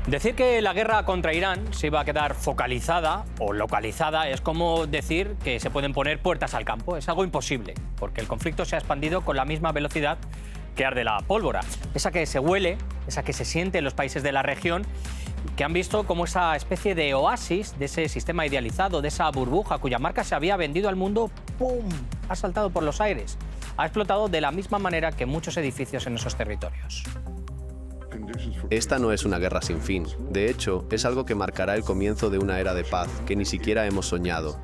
Decir que la guerra contra Irán se iba a quedar focalizada o localizada es como decir que se pueden poner puertas al campo. Es algo imposible, porque el conflicto se ha expandido con la misma velocidad que arde la pólvora. Esa que se huele, esa que se siente en los países de la región, que han visto como esa especie de oasis de ese sistema idealizado, de esa burbuja cuya marca se había vendido al mundo, ¡pum!, ha saltado por los aires. Ha explotado de la misma manera que muchos edificios en esos territorios. Esta no es una guerra sin fin. De hecho, es algo que marcará el comienzo de una era de paz que ni siquiera hemos soñado.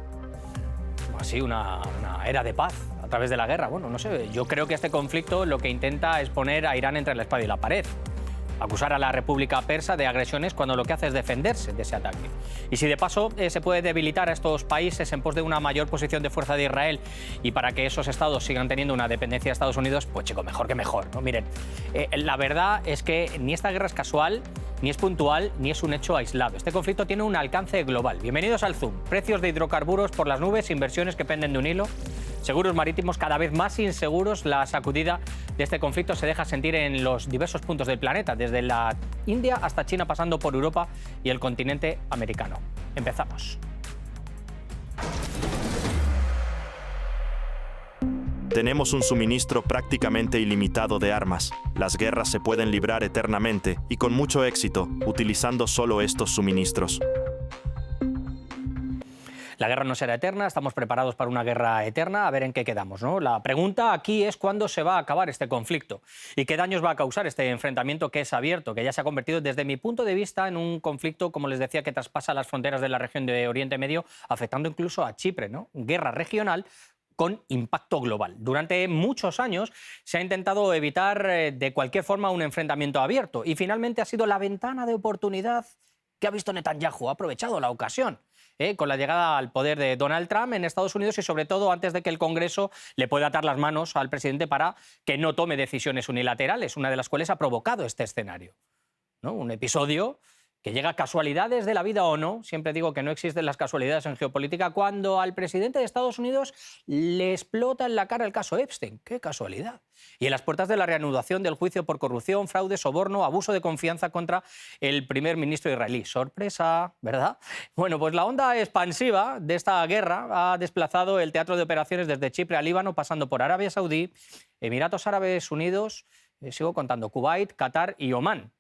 Así, una era de paz a través de la guerra. Bueno, no sé, yo creo que este conflicto lo que intenta es poner a Irán entre la espada y la pared. Acusar a la República Persa de agresiones cuando lo que hace es defenderse de ese ataque. Y si de paso se puede debilitar a estos países en pos de una mayor posición de fuerza de Israel y para que esos estados sigan teniendo una dependencia de Estados Unidos, pues chico, mejor que mejor, ¿no? Miren, la verdad es que ni esta guerra es casual, ni es puntual, ni es un hecho aislado. Este conflicto tiene un alcance global. Bienvenidos al Zoom. Precios de hidrocarburos por las nubes, inversiones que penden de un hilo, seguros marítimos cada vez más inseguros. La sacudida de este conflicto se deja sentir en los diversos puntos del planeta, desde la India hasta China, pasando por Europa y el continente americano. Empezamos. Tenemos un suministro prácticamente ilimitado de armas. Las guerras se pueden librar eternamente y con mucho éxito, utilizando solo estos suministros. La guerra no será eterna, estamos preparados para una guerra eterna, a ver en qué quedamos, ¿no? La pregunta aquí es cuándo se va a acabar este conflicto y qué daños va a causar este enfrentamiento que es abierto, que ya se ha convertido desde mi punto de vista en un conflicto, como les decía, que traspasa las fronteras de la región de Oriente Medio, afectando incluso a Chipre, ¿no? Guerra regional con impacto global. Durante muchos años se ha intentado evitar de cualquier forma un enfrentamiento abierto y finalmente ha sido la ventana de oportunidad que ha visto Netanyahu, ha aprovechado la ocasión. Con la llegada al poder de Donald Trump en Estados Unidos y sobre todo antes de que el Congreso le pueda atar las manos al presidente para que no tome decisiones unilaterales, una de las cuales ha provocado este escenario, ¿no? Un episodio que llega a casualidades de la vida o no. Siempre digo que no existen las casualidades en geopolítica. Cuando al presidente de Estados Unidos le explota en la cara el caso Epstein. ¡Qué casualidad! Y en las puertas de la reanudación del juicio por corrupción, fraude, soborno, abuso de confianza contra el primer ministro israelí. ¡Sorpresa! ¿Verdad? Bueno, pues la onda expansiva de esta guerra ha desplazado el teatro de operaciones desde Chipre a Líbano, pasando por Arabia Saudí, Emiratos Árabes Unidos, sigo contando, Kuwait, Qatar y Omán.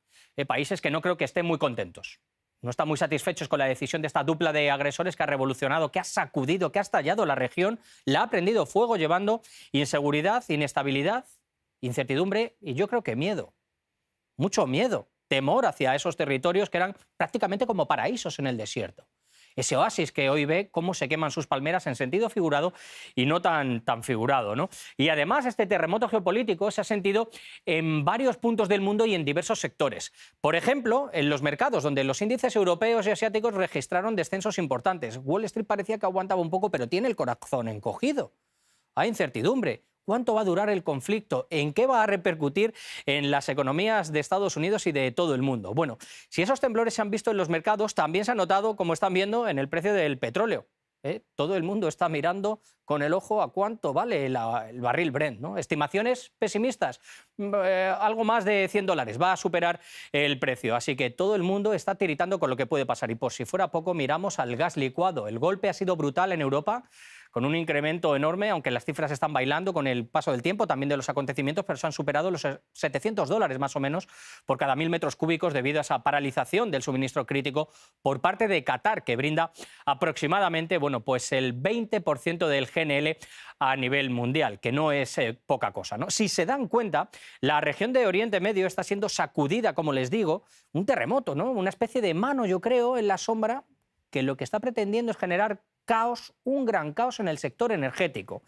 Países que no creo que estén muy contentos. No están muy satisfechos con la decisión de esta dupla de agresores que ha revolucionado, que ha sacudido, que ha estallado la región, la ha prendido fuego, llevando inseguridad, inestabilidad, incertidumbre y yo creo que miedo. Mucho miedo, temor hacia esos territorios que eran prácticamente como paraísos en el desierto. Ese oasis que hoy ve cómo se queman sus palmeras en sentido figurado y no tan figurado, ¿no? Y además este terremoto geopolítico se ha sentido en varios puntos del mundo y en diversos sectores. Por ejemplo, en los mercados, donde los índices europeos y asiáticos registraron descensos importantes. Wall Street parecía que aguantaba un poco, pero tiene el corazón encogido. Hay incertidumbre. ¿Cuánto va a durar el conflicto? ¿En qué va a repercutir en las economías de Estados Unidos y de todo el mundo? Bueno, si esos temblores se han visto en los mercados, también se ha notado, como están viendo, en el precio del petróleo. Todo el mundo está mirando con el ojo a cuánto vale el barril Brent, ¿no? Estimaciones pesimistas, algo más de $100, va a superar el precio. Así que todo el mundo está tiritando con lo que puede pasar. Y por si fuera poco, miramos al gas licuado. El golpe ha sido brutal en Europa, con un incremento enorme, aunque las cifras están bailando con el paso del tiempo, también de los acontecimientos, pero se han superado los $700 más o menos por cada 1.000 metros cúbicos debido a esa paralización del suministro crítico por parte de Qatar, que brinda aproximadamente, bueno, pues el 20% del GNL a nivel mundial, que no es poca cosa, ¿no? Si se dan cuenta, la región de Oriente Medio está siendo sacudida, como les digo, un terremoto, ¿no? Una especie de mano, yo creo, en la sombra, que lo que está pretendiendo es generar caos, un gran caos en el sector energético.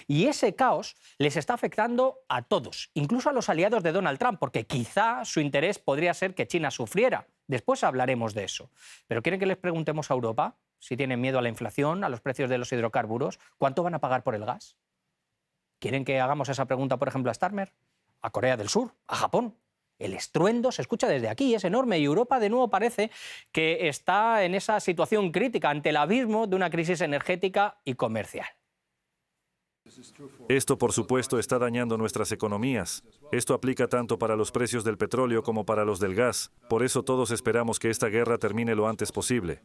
Y ese caos les está afectando a todos, incluso a los aliados de Donald Trump, porque quizá su interés podría ser que China sufriera. Después hablaremos de eso. Pero ¿quieren que les preguntemos a Europa si tienen miedo a la inflación, a los precios de los hidrocarburos? ¿Cuánto van a pagar por el gas? ¿Quieren que hagamos esa pregunta, por ejemplo, a Starmer, a Corea del Sur, a Japón? El estruendo se escucha desde aquí, es enorme, y Europa de nuevo parece que está en esa situación crítica ante el abismo de una crisis energética y comercial. Esto, por supuesto, está dañando nuestras economías. Esto aplica tanto para los precios del petróleo como para los del gas. Por eso todos esperamos que esta guerra termine lo antes posible.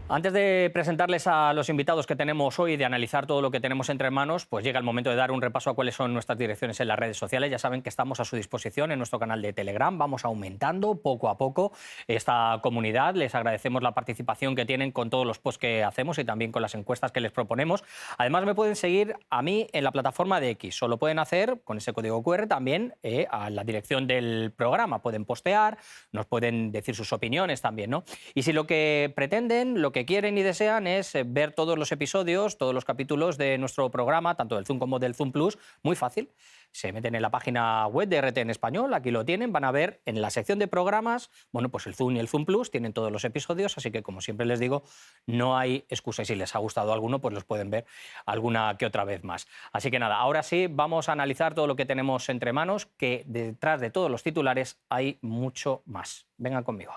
Antes de presentarles a los invitados que tenemos hoy y de analizar todo lo que tenemos entre manos, pues llega el momento de dar un repaso a cuáles son nuestras direcciones en las redes sociales. Ya saben que estamos a su disposición en nuestro canal de Telegram. Vamos aumentando poco a poco esta comunidad. Les agradecemos la participación que tienen con todos los posts que hacemos y también con las encuestas que les proponemos. Además, me pueden seguir a mí en la plataforma de X. Solo pueden hacer con ese código QR también a la dirección del programa. Pueden postear, nos pueden decir sus opiniones también, ¿no? Y si lo que pretenden, lo que quieren y desean es ver todos los episodios, todos los capítulos de nuestro programa, tanto del Zoom como del Zoom Plus, muy fácil. Se meten en la página web de RT en español, aquí lo tienen, van a ver en la sección de programas, bueno, pues el Zoom y el Zoom Plus tienen todos los episodios, así que como siempre les digo, no hay excusa y si les ha gustado alguno, pues los pueden ver alguna que otra vez más. Así que nada, ahora sí, vamos a analizar todo lo que tenemos entre manos, que detrás de todos los titulares hay mucho más. Vengan conmigo.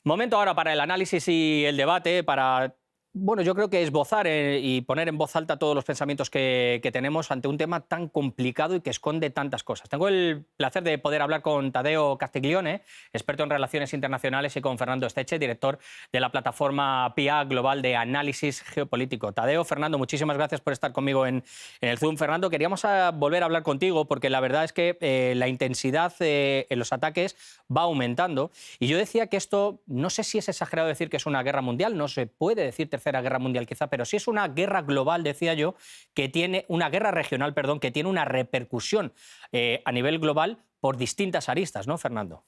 Momento ahora para el análisis y el debate, para, bueno, yo creo que esbozar y poner en voz alta todos los pensamientos que tenemos ante un tema tan complicado y que esconde tantas cosas. Tengo el placer de poder hablar con Taddeo Castiglione, experto en relaciones internacionales, y con Fernando Esteche, director de la plataforma PIA Global de Análisis Geopolítico. Taddeo, Fernando, muchísimas gracias por estar conmigo en el Zoom. Fernando, queríamos volver a hablar contigo porque la verdad es que la intensidad en los ataques va aumentando. Y yo decía que esto, no sé si es exagerado decir que es una guerra mundial, no se puede decir tercera guerra mundial quizá, pero sí es una guerra global, decía yo, que tiene una guerra regional, perdón, que tiene una repercusión a nivel global por distintas aristas, ¿no, Fernando?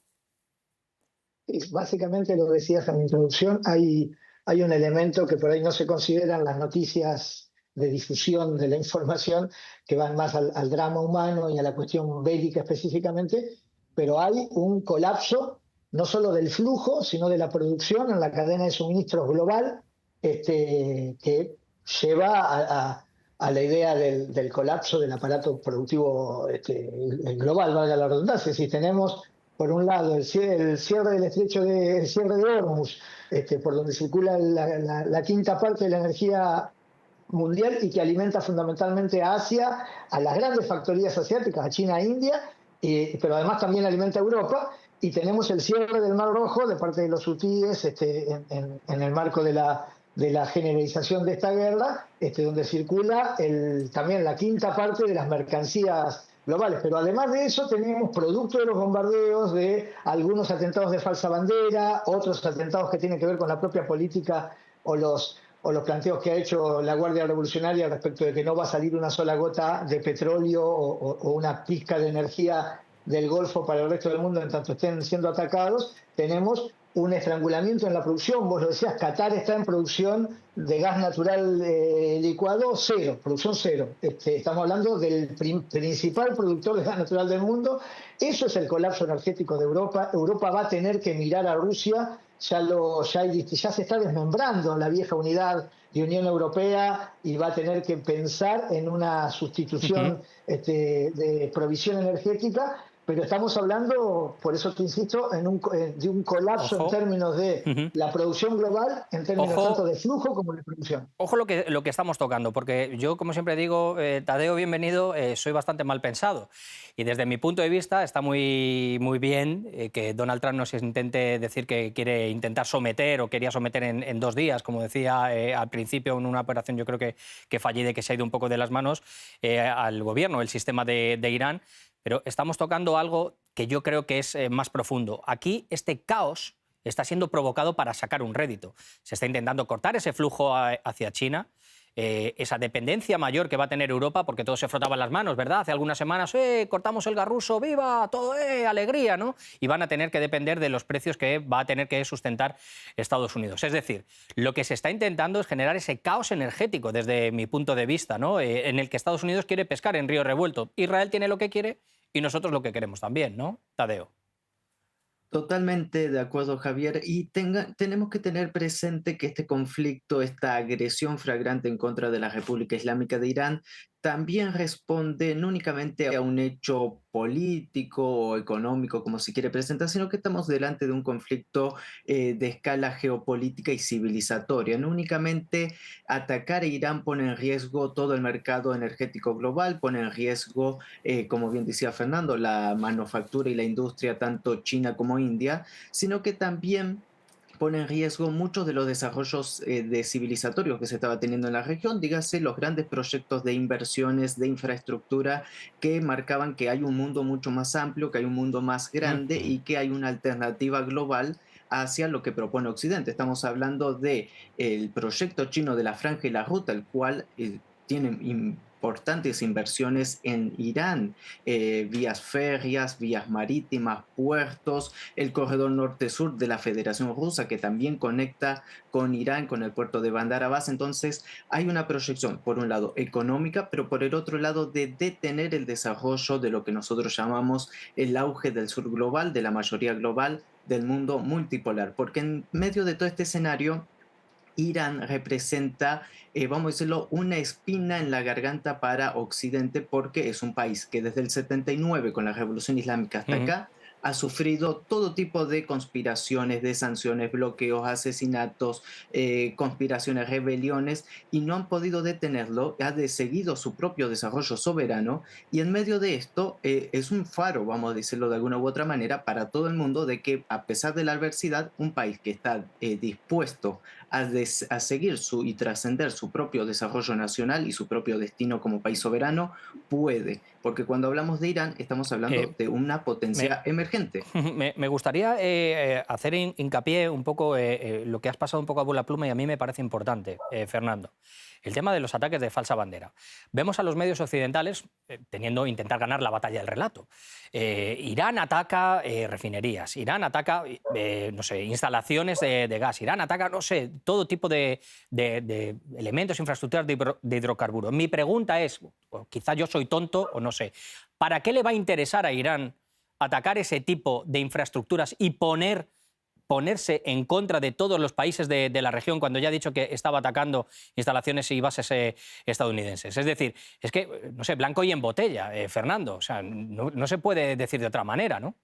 Básicamente lo decías en la introducción, hay un elemento que por ahí no se consideran las noticias de difusión de la información, que van más al drama humano y a la cuestión bélica específicamente, pero hay un colapso no solo del flujo, sino de la producción en la cadena de suministros global, que lleva a la idea del colapso del aparato productivo global, valga la redundancia. Si tenemos, por un lado, el cierre del estrecho el cierre de Hormuz, por donde circula la quinta parte de la energía mundial y que alimenta fundamentalmente a Asia, a las grandes factorías asiáticas, a China e India, pero además también alimenta a Europa, y tenemos el cierre del Mar Rojo de parte de los hutíes en el marco de la generalización de esta guerra, donde circula también la quinta parte de las mercancías globales. Pero además de eso tenemos, producto de los bombardeos, de algunos atentados de falsa bandera, otros atentados que tienen que ver con la propia política o los planteos que ha hecho la Guardia Revolucionaria respecto de que no va a salir una sola gota de petróleo o una pizca de energía del Golfo para el resto del mundo en tanto estén siendo atacados. Tenemos un estrangulamiento en la producción. Vos lo decías, Qatar está en producción de gas natural licuado cero, producción cero. Estamos hablando del principal productor de gas natural del mundo. Eso es el colapso energético de Europa. Europa va a tener que mirar a Rusia. Ya se está desmembrando la vieja unidad de Unión Europea y va a tener que pensar en una sustitución de provisión energética. Pero estamos hablando, por eso te insisto, de un colapso en términos de la producción global, en términos tanto de flujo como de producción. Ojo lo que estamos tocando, porque yo, como siempre digo, Taddeo, bienvenido, soy bastante mal pensado. Y desde mi punto de vista está muy, muy bien que Donald Trump nos intente decir que quiere intentar someter o quería someter en 2 días, como decía al principio, en una operación yo creo que fallida y que se ha ido un poco de las manos al gobierno, el sistema de Irán. Pero estamos tocando algo que yo creo que es más profundo. Aquí este caos está siendo provocado para sacar un rédito. Se está intentando cortar ese flujo hacia China. esa dependencia mayor que va a tener Europa, porque todos se frotaban las manos, ¿verdad? Hace algunas semanas, cortamos el gas ruso, ¡viva! Todo, alegría, ¿no? Y van a tener que depender de los precios que va a tener que sustentar Estados Unidos. Es decir, lo que se está intentando es generar ese caos energético, desde mi punto de vista, ¿no? En el que Estados Unidos quiere pescar en río revuelto. Israel tiene lo que quiere y nosotros lo que queremos también, ¿no, Tadeo? Totalmente de acuerdo, Javier. Y tenemos que tener presente que este conflicto, esta agresión flagrante en contra de la República Islámica de Irán, también responde no únicamente a un hecho político o económico, como se quiere presentar, sino que estamos delante de un conflicto de escala geopolítica y civilizatoria. No únicamente atacar a Irán pone en riesgo todo el mercado energético global, pone en riesgo, como bien decía Fernando, la manufactura y la industria, tanto China como India, sino que también pone en riesgo muchos de los desarrollos de civilizatorios que se estaba teniendo en la región, dígase los grandes proyectos de inversiones, de infraestructura que marcaban que hay un mundo mucho más amplio, que hay un mundo más grande y que hay una alternativa global hacia lo que propone Occidente. Estamos hablando del proyecto chino de la Franja y la Ruta, el cual tiene importantes inversiones en Irán, vías férreas, vías marítimas, puertos, el corredor norte-sur de la Federación Rusa que también conecta con Irán, con el puerto de Bandar Abbas. Entonces hay una proyección, por un lado económica, pero por el otro lado de detener el desarrollo de lo que nosotros llamamos el auge del sur global, de la mayoría global, del mundo multipolar, porque en medio de todo este escenario Irán representa, vamos a decirlo, una espina en la garganta para Occidente, porque es un país que desde el 79, con la Revolución Islámica hasta acá, ha sufrido todo tipo de conspiraciones, de sanciones, bloqueos, asesinatos, conspiraciones, rebeliones, y no han podido detenerlo, ha seguido su propio desarrollo soberano, y en medio de esto es un faro, vamos a decirlo de alguna u otra manera, para todo el mundo, de que a pesar de la adversidad, un país que está dispuesto a seguir y trascender su propio desarrollo nacional y su propio destino como país soberano, puede. Porque cuando hablamos de Irán, estamos hablando de una potencia emergente. Me gustaría hacer hincapié un poco lo que has pasado un poco a vuela pluma y a mí me parece importante, Fernando. El tema de los ataques de falsa bandera. Vemos a los medios occidentales intentar ganar la batalla del relato. Irán ataca refinerías, Irán ataca no sé, instalaciones de gas, Irán ataca, no sé, todo tipo de elementos, infraestructuras de hidrocarburos. Mi pregunta es, quizá yo soy tonto o no sé, ¿para qué le va a interesar a Irán atacar ese tipo de infraestructuras y ponerse en contra de todos los países de la región cuando ya ha dicho que estaba atacando instalaciones y bases estadounidenses? Es decir, es que, no sé, blanco y en botella, Fernando. O sea, no se puede decir de otra manera, ¿no?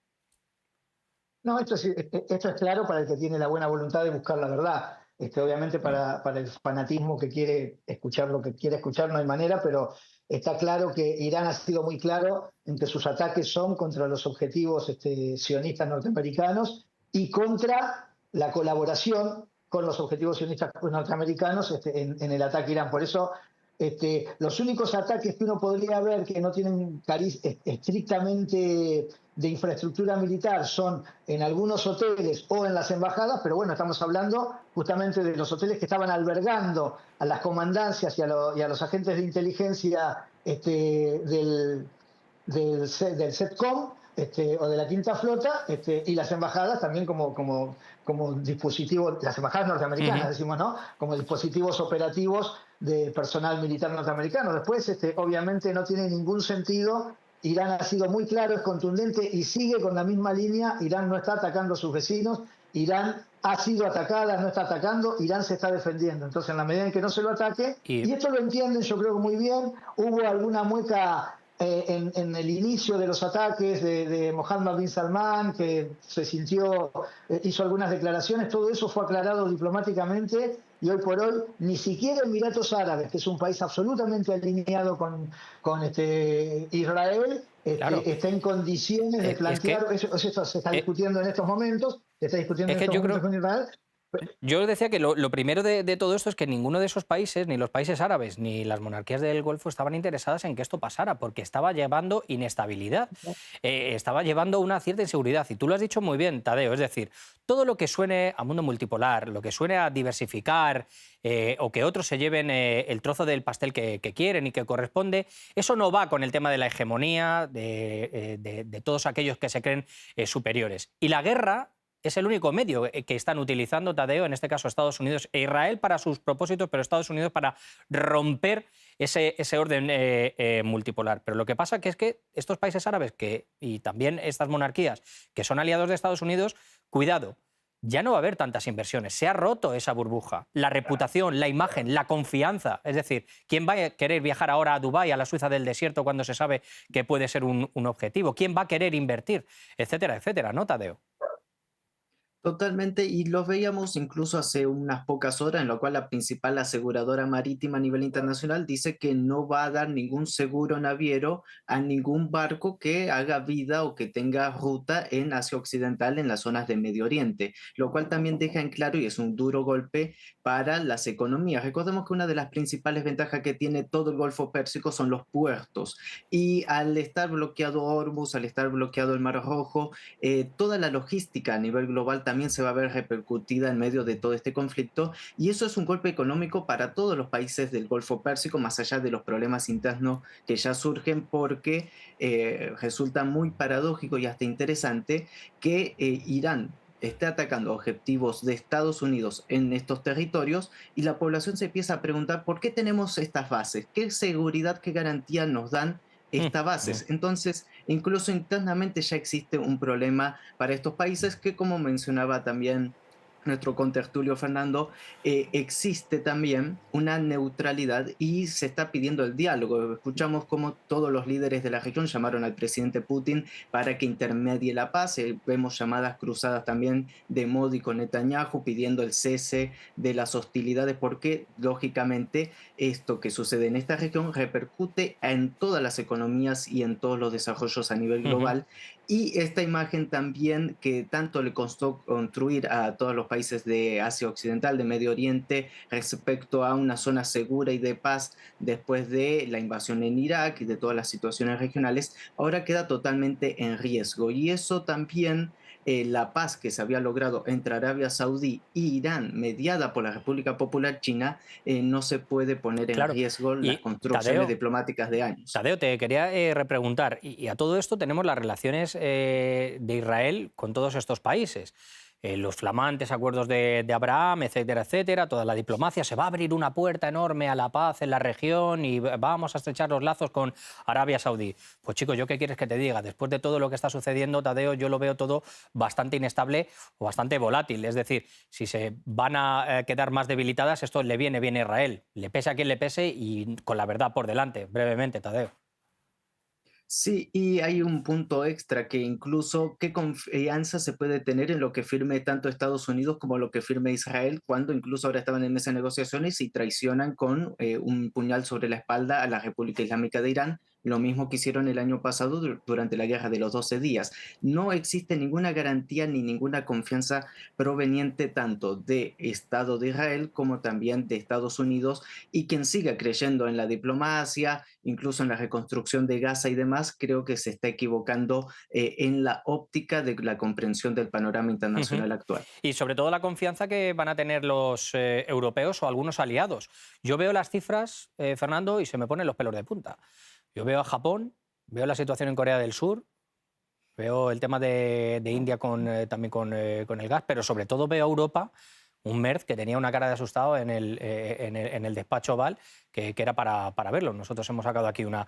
No, esto es claro para el que tiene la buena voluntad de buscar la verdad. Obviamente para el fanatismo que quiere escuchar lo que quiere escuchar no hay manera, pero está claro que Irán ha sido muy claro en que sus ataques son contra los objetivos sionistas norteamericanos y contra la colaboración con los objetivos sionistas norteamericanos en el ataque a Irán. Por eso los únicos ataques que uno podría ver que no tienen cariz estrictamente de infraestructura militar son en algunos hoteles o en las embajadas, pero bueno, estamos hablando justamente de los hoteles que estaban albergando a las comandancias y a los agentes de inteligencia del CENTCOM, o de la Quinta Flota, y las embajadas también como dispositivos, las embajadas norteamericanas, decimos, ¿no? Como dispositivos operativos de personal militar norteamericano. Después, obviamente no tiene ningún sentido. Irán ha sido muy claro, es contundente y sigue con la misma línea. Irán no está atacando a sus vecinos, Irán ha sido atacada, no está atacando, Irán se está defendiendo. Entonces, en la medida en que no se lo ataque, y esto lo entienden yo creo que muy bien, hubo alguna mueca en el inicio de los ataques de Mohammed bin Salman, que se sintió, hizo algunas declaraciones, todo eso fue aclarado diplomáticamente y hoy por hoy ni siquiera Emiratos Árabes, que es un país absolutamente alineado con Israel, claro, está en condiciones de plantear, eso se está discutiendo en estos momentos, se está discutiendo en estos momentos con Israel, Yo decía que lo primero de todo esto es que ninguno de esos países, ni los países árabes, ni las monarquías del Golfo estaban interesadas en que esto pasara, porque estaba llevando inestabilidad, estaba llevando una cierta inseguridad. Y tú lo has dicho muy bien, Tadeo, es decir, todo lo que suene a mundo multipolar, lo que suene a diversificar o que otros se lleven el trozo del pastel que quieren y que corresponde, eso no va con el tema de la hegemonía de todos aquellos que se creen superiores. Y la guerra es el único medio que están utilizando, Tadeo, en este caso Estados Unidos e Israel para sus propósitos, pero Estados Unidos para romper ese orden multipolar. Pero lo que pasa es que estos países árabes y también estas monarquías que son aliados de Estados Unidos, cuidado, ya no va a haber tantas inversiones. Se ha roto esa burbuja. La reputación, la imagen, la confianza. Es decir, ¿quién va a querer viajar ahora a Dubái, a la Suiza del desierto, cuando se sabe que puede ser un objetivo? ¿Quién va a querer invertir? Etcétera, etcétera, ¿no, Tadeo? Totalmente, y lo veíamos incluso hace unas pocas horas, en lo cual la principal aseguradora marítima a nivel internacional dice que no va a dar ningún seguro naviero a ningún barco que haga vida o que tenga ruta en Asia Occidental, en las zonas de Medio Oriente, lo cual también deja en claro y es un duro golpe para las economías. Recordemos que una de las principales ventajas que tiene todo el Golfo Pérsico son los puertos, y al estar bloqueado Hormuz, al estar bloqueado el Mar Rojo, toda la logística a nivel global también se va a ver repercutida en medio de todo este conflicto, y eso es un golpe económico para todos los países del Golfo Pérsico, más allá de los problemas internos que ya surgen, porque resulta muy paradójico y hasta interesante que Irán esté atacando objetivos de Estados Unidos en estos territorios, y la población se empieza a preguntar por qué tenemos estas bases, qué seguridad, qué garantía nos dan estas bases. Entonces, incluso internamente ya existe un problema para estos países que, como mencionaba también nuestro contertulio Fernando, existe también una neutralidad y se está pidiendo el diálogo. Escuchamos cómo todos los líderes de la región llamaron al presidente Putin para que intermedie la paz. Vemos llamadas cruzadas también de Modi con Netanyahu pidiendo el cese de las hostilidades, porque lógicamente esto que sucede en esta región repercute en todas las economías y en todos los desarrollos a nivel global. Y esta imagen también que tanto le costó construir a todos los países de Asia Occidental, de Medio Oriente, respecto a una zona segura y de paz después de la invasión en Irak y de todas las situaciones regionales, ahora queda totalmente en riesgo. Y eso también, la paz que se había logrado entre Arabia Saudí y Irán, mediada por la República Popular China, no se puede poner en riesgo las construcciones diplomáticas de años. Tadeo, te quería repreguntar, y a todo esto tenemos las relaciones de Israel con todos estos países. Los flamantes acuerdos de Abraham, etcétera, etcétera, toda la diplomacia. Se va a abrir una puerta enorme a la paz en la región y vamos a estrechar los lazos con Arabia Saudí. Pues chicos, ¿yo qué quieres que te diga? Después de todo lo que está sucediendo, Tadeo, yo lo veo todo bastante inestable o bastante volátil. Es decir, si se van a quedar más debilitadas, esto le viene bien a Israel. Le pese a quien le pese y con la verdad por delante. Brevemente, Tadeo. Sí, y hay un punto extra, que incluso qué confianza se puede tener en lo que firme tanto Estados Unidos como lo que firme Israel, cuando incluso ahora estaban en mesa de negociaciones y traicionan con un puñal sobre la espalda a la República Islámica de Irán, lo mismo que hicieron el año pasado durante la guerra de los 12 días. No existe ninguna garantía ni ninguna confianza proveniente tanto de Estado de Israel como también de Estados Unidos, y quien siga creyendo en la diplomacia, incluso en la reconstrucción de Gaza y demás, creo que se está equivocando en la óptica de la comprensión del panorama internacional actual. Y sobre todo la confianza que van a tener los europeos o algunos aliados. Yo veo las cifras, Fernando, y se me ponen los pelos de punta. Yo veo a Japón, veo la situación en Corea del Sur, veo el tema de India también con el gas, pero sobre todo veo a Europa, un Merz que tenía una cara de asustado en el despacho Oval, que era para verlo. Nosotros hemos sacado aquí una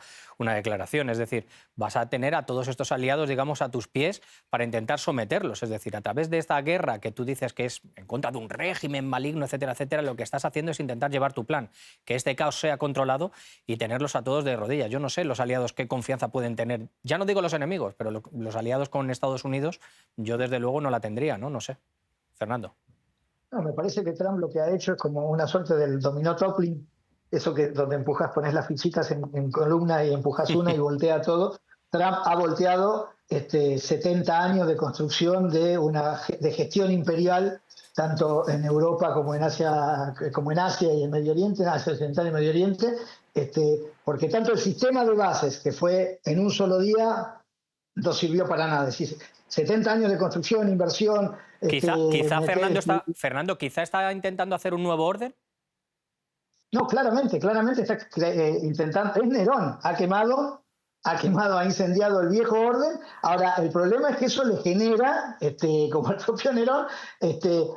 declaración, es decir, vas a tener a todos estos aliados, digamos, a tus pies para intentar someterlos. Es decir, a través de esta guerra que tú dices que es en contra de un régimen maligno, etcétera, etcétera, lo que estás haciendo es intentar llevar tu plan, que este caos sea controlado y tenerlos a todos de rodillas. Yo no sé los aliados qué confianza pueden tener. Ya no digo los enemigos, pero los aliados con Estados Unidos, yo desde luego no la tendría, ¿no? No sé. Fernando. No, me parece que Trump lo que ha hecho es como una suerte del dominó toppling, eso que donde empujas, pones las fichitas en columna y empujas una y voltea todo. Trump ha volteado 70 años de construcción de gestión imperial, tanto en Europa como en Asia y en Medio Oriente, Asia Occidental y Medio Oriente, porque tanto el sistema de bases, que fue en un solo día, no sirvió para nada. Es decir, 70 años de construcción, inversión... Quizá Fernando, quizá está intentando hacer un nuevo orden. No, claramente está intentando... Es Nerón, ha incendiado el viejo orden. Ahora, el problema es que eso le genera, como el propio Nerón,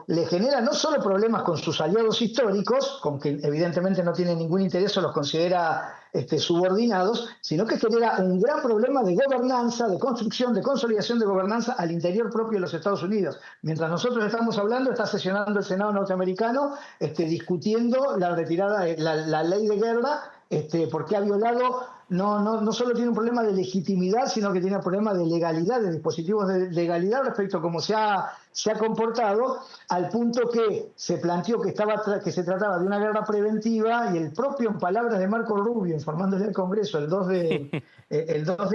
le genera no solo problemas con sus aliados históricos, con que evidentemente no tiene ningún interés o los considera subordinados, sino que genera un gran problema de gobernanza, de construcción, de consolidación de gobernanza al interior propio de los Estados Unidos. Mientras nosotros estamos hablando, está sesionando el Senado norteamericano discutiendo la retirada, la ley de guerra, porque ha violado, no solo tiene un problema de legitimidad, sino que tiene un problema de legalidad, de dispositivos de legalidad respecto a cómo se ha comportado, al punto que se planteó que se trataba de una guerra preventiva, y el propio, en palabras de Marco Rubio, informándole al Congreso el 2 de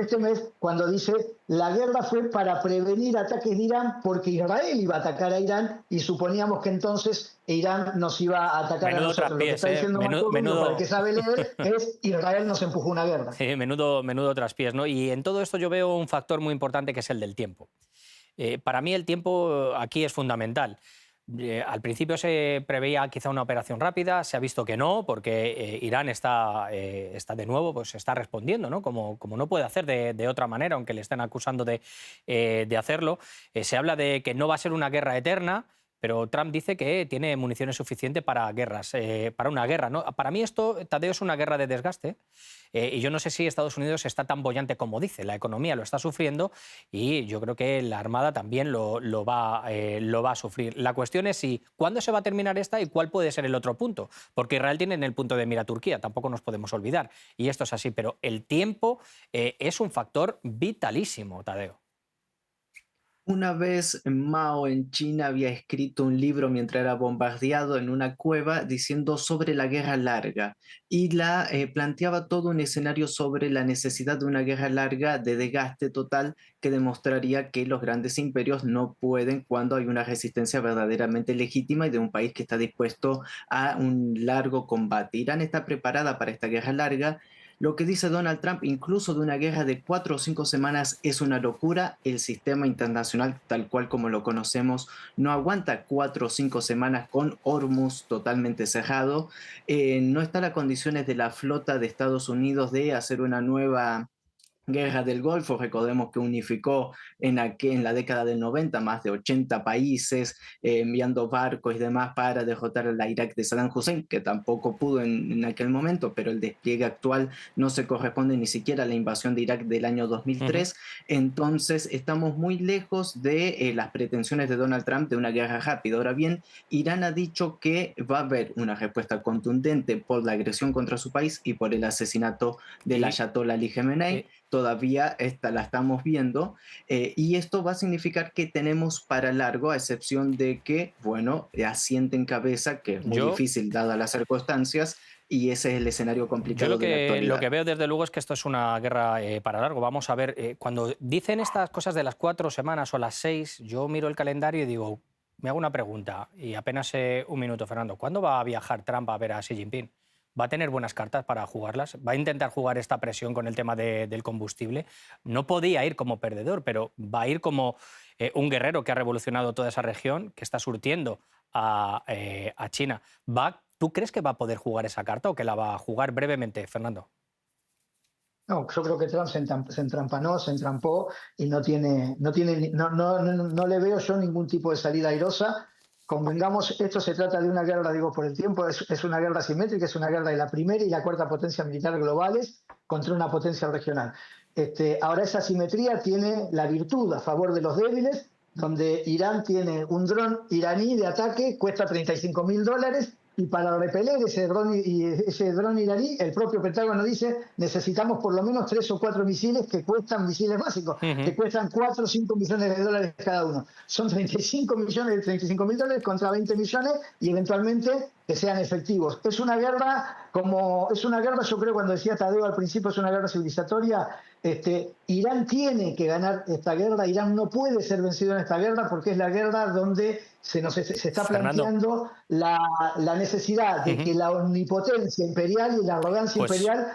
este mes, cuando dice: la guerra fue para prevenir ataques de Irán, porque Israel iba a atacar a Irán y suponíamos que entonces Irán nos iba a atacar a nosotros. Lo que está diciendo Marco Rubio, para el que sabe leer, es: Israel nos empujó una guerra. Sí, menudo traspiés, ¿no? Y en todo esto yo veo un factor muy importante, que es el del tiempo. Para mí el tiempo aquí es fundamental. Al principio se preveía quizá una operación rápida, se ha visto que no, porque Irán está de nuevo, pues está respondiendo, ¿no? Como no puede hacer de otra manera, aunque le estén acusando de hacerlo. Se habla de que no va a ser una guerra eterna, pero Trump dice que tiene municiones suficientes para una guerra, ¿no? Para mí esto, Tadeo, es una guerra de desgaste. Y yo no sé si Estados Unidos está tan boyante como dice. La economía lo está sufriendo y yo creo que la Armada también lo va a sufrir. La cuestión es cuándo se va a terminar esta y cuál puede ser el otro punto. Porque Israel tiene en el punto de mira a Turquía, tampoco nos podemos olvidar. Y esto es así, pero el tiempo es un factor vitalísimo, Tadeo. Una vez Mao en China había escrito un libro mientras era bombardeado en una cueva diciendo sobre la guerra larga, y planteaba todo un escenario sobre la necesidad de una guerra larga de desgaste total, que demostraría que los grandes imperios no pueden cuando hay una resistencia verdaderamente legítima y de un país que está dispuesto a un largo combate. Irán está preparada para esta guerra larga. Lo que dice Donald Trump, incluso de una guerra de 4 o 5 semanas, es una locura. El sistema internacional, tal cual como lo conocemos, no aguanta 4 o 5 semanas con Hormuz totalmente cerrado. No están las condiciones de la flota de Estados Unidos de hacer una nueva guerra del Golfo. Recordemos que unificó en la década del 90 más de 80 países, enviando barcos y demás para derrotar a la Irak de Saddam Hussein, que tampoco pudo en aquel momento, pero el despliegue actual no se corresponde ni siquiera a la invasión de Irak del año 2003. Entonces estamos muy lejos de las pretensiones de Donald Trump de una guerra rápida. Ahora bien, Irán ha dicho que va a haber una respuesta contundente por la agresión contra su país y por el asesinato del ayatollah Ali Khamenei. Todavía la estamos viendo, y esto va a significar que tenemos para largo, a excepción de que, bueno, asienten cabeza, que es muy difícil dadas las circunstancias, y ese es el escenario complicado. Yo de la actualidad. lo que veo desde luego es que esto es una guerra para largo. Vamos a ver, cuando dicen estas cosas de las 4 semanas o las 6, yo miro el calendario y digo, me hago una pregunta, y apenas un minuto, Fernando, ¿cuándo va a viajar Trump a ver a Xi Jinping? ¿Va a tener buenas cartas para jugarlas? ¿Va a intentar jugar esta presión con el tema del combustible? No podía ir como perdedor, pero va a ir como un guerrero que ha revolucionado toda esa región, que está surtiendo a China. ¿Tú crees que va a poder jugar esa carta o que la va a jugar brevemente, Fernando? No, yo creo que Trump se entrampó y no le veo yo ningún tipo de salida airosa. Convengamos, esto se trata de una guerra, digo, por el tiempo, es una guerra asimétrica, es una guerra de la primera y la cuarta potencia militar globales contra una potencia regional. Ahora esa asimetría tiene la virtud a favor de los débiles, donde Irán tiene un dron iraní de ataque, cuesta $35.000, y para repeler ese dron iraní, el propio Pentágono dice, necesitamos por lo menos 3 o 4 misiles que cuestan, misiles básicos, que cuestan 4 o 5 millones de dólares cada uno. Son $35.000 contra 20 millones y eventualmente que sean efectivos. Es una guerra, yo creo, cuando decía Tadeo al principio, es una guerra civilizatoria. Irán tiene que ganar esta guerra, Irán no puede ser vencido en esta guerra porque es la guerra donde se está planteando la necesidad de que la omnipotencia imperial y la arrogancia imperial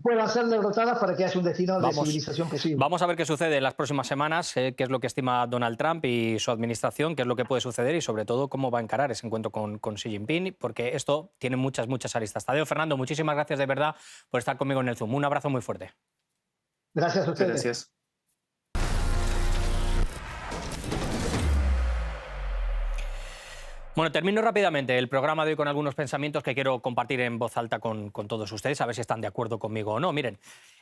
puedan ser derrotadas para que haya un destino de civilización posible. Vamos a ver qué sucede en las próximas semanas, qué es lo que estima Donald Trump y su administración, qué es lo que puede suceder y sobre todo cómo va a encarar ese encuentro con Xi Jinping, porque esto tiene muchas aristas. Tadeo, Fernando, muchísimas gracias de verdad por estar conmigo en el Zoom. Un abrazo muy fuerte. Gracias a ustedes. Gracias. Bueno, termino rápidamente el programa de hoy con algunos pensamientos que quiero compartir en voz alta con todos ustedes, a ver si están de acuerdo conmigo o no. Miren,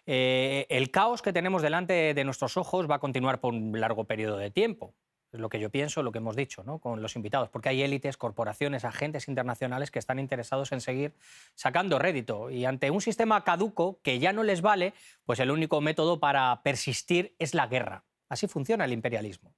el caos que tenemos delante de nuestros ojos va a continuar por un largo periodo de tiempo. Es lo que yo pienso, lo que hemos dicho, ¿no?, con los invitados, porque hay élites, corporaciones, agentes internacionales que están interesados en seguir sacando rédito. Y ante un sistema caduco que ya no les vale, pues el único método para persistir es la guerra. Así funciona el imperialismo.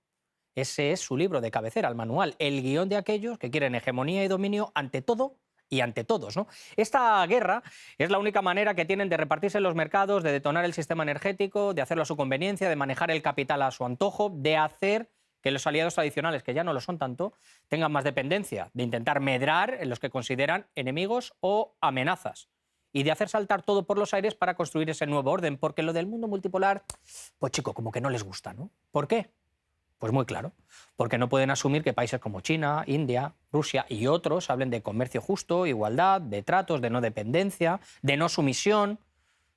Ese es su libro de cabecera, el manual, el guión de aquellos que quieren hegemonía y dominio ante todo y ante todos, ¿no? Esta guerra es la única manera que tienen de repartirse los mercados, de detonar el sistema energético, de hacerlo a su conveniencia, de manejar el capital a su antojo, de hacer que los aliados tradicionales, que ya no lo son tanto, tengan más dependencia, de intentar medrar en los que consideran enemigos o amenazas y de hacer saltar todo por los aires para construir ese nuevo orden, porque lo del mundo multipolar, pues chico, como que no les gusta, ¿no? ¿Por qué? Pues muy claro, porque no pueden asumir que países como China, India, Rusia y otros hablen de comercio justo, igualdad, de tratos, de no dependencia, de no sumisión,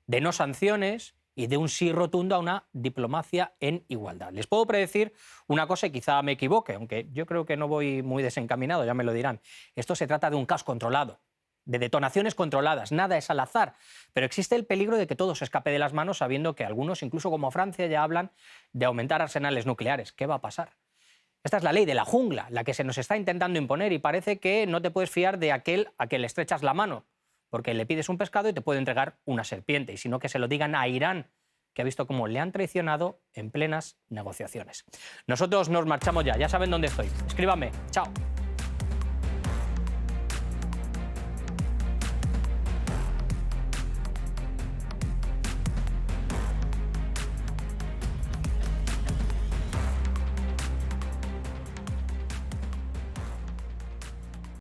de no sanciones y de un sí rotundo a una diplomacia en igualdad. Les puedo predecir una cosa y quizá me equivoque, aunque yo creo que no voy muy desencaminado, ya me lo dirán. Esto se trata de un caos controlado, de detonaciones controladas, nada es al azar, pero existe el peligro de que todo se escape de las manos sabiendo que algunos, incluso como Francia, ya hablan de aumentar arsenales nucleares. ¿Qué va a pasar? Esta es la ley de la jungla, la que se nos está intentando imponer y parece que no te puedes fiar de aquel a que le estrechas la mano, porque le pides un pescado y te puede entregar una serpiente, y sino que se lo digan a Irán, que ha visto cómo le han traicionado en plenas negociaciones. Nosotros nos marchamos ya saben dónde estoy. Escríbanme. Chao.